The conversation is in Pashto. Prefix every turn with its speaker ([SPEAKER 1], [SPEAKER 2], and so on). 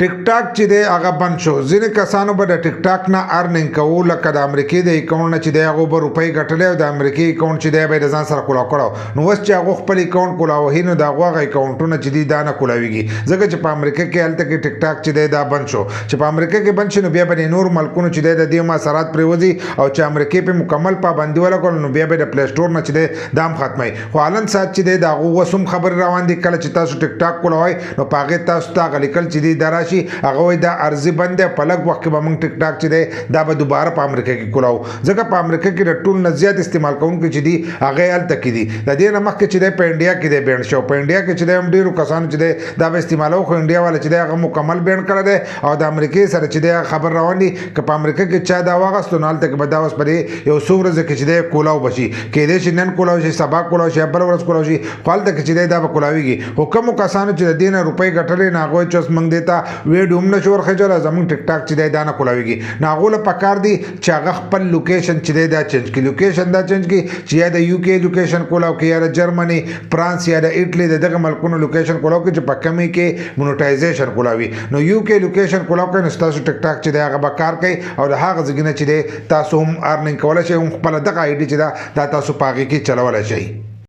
[SPEAKER 1] ټیک ټاک چې دی هغه بند شو. ځینې کسانو به د ټیک ټاک نه ارنینګ کوو، لکه د امریکې د اکاونټ نه چې دی هغو به روپۍ ګټلې او د امریکې اکاونټ چې دی به یې د ځان سره کولاو کړی. نو اوس چې هغو خپل اکاونټ کولاوهي نو د هغو هغه اکاونټونه چې دي دا نه کولاویږي، ځکه چې په امریکا کې هلته کې ټیک ټاک چې دی دا بند شو. چې په امریکا کې بند شي نو بیا به د نور ملکونو چې دی د دې مؤثرات پرېوځي او چې امریکې پې مکمل پابندي ولګول نو بیا به د پلی سټور نه چې دی دا هم ختموي. خو حالن ساعت چې دی د هغو اوس هم خبرې روان دي، کله چې تاسو ټیک ټاک کولاوئ نو په هغې تاسو ته هغه لیکل چې دی دا راشي، هغه وایي دا ارزي بند دی، په لږ وخت کې به موږ ټیک ټاک چې دی دا به دوباره په امریکا کې کولاو، ځکه په امریکا کې د ټول نه زیات استعمال کوونکي چې دي هغه هلته کې دي. د دې نه مخکې چې دی په انډیا کې دی بینډ شو. په انډیا کې چې دی هم ډېرو کسانو چې دی دا به استعمالوي، خو انډیا والا چې دی هغه مکمل بینډ کړی دی او د امریکې سره چې دی خبر روان دي که په امریکا کې چا دا واغستو نو هلته کې به دا اوس په دې یو څو ورځې کې چې دی کولاو به شي. کیدای شي نن کولاو شي، سبا کولاو شي، بله ورځ کولاو شي، خو هلته کې چې دی دا به کولاویږي. خو کومو کسانو چې د دې نه روپۍ ګټلې نو هغوی چې اوس موږ دې ته ویډیو هم نشو ورخېجولی، زموږ ټیک ټاک چې دی دا نه کولاویږي. نو هغو له پکار دي چې هغه خپل لوکیشن چې دی دا چینج کړي. لوکیشن دا چینج کړي چې یا د یو کې لوکیشن کولاو کړي، یا د جرمني، فرانس یا د ایټلي د دغه ملکونو لوکیشن کولاو کړي چې په کمې کې مونیټایزیشن کولاوي. نو یو کې لوکیشن کولاو کړي نو ستاسو ټیک ټاک چې دی هغه به کار کوي او د هغه ځای نه چې دی تاسو هم ارنینګ کولی شئ، هم خپله دغه آی ډي چې دا تاسو په هغې کې چلولی شئ.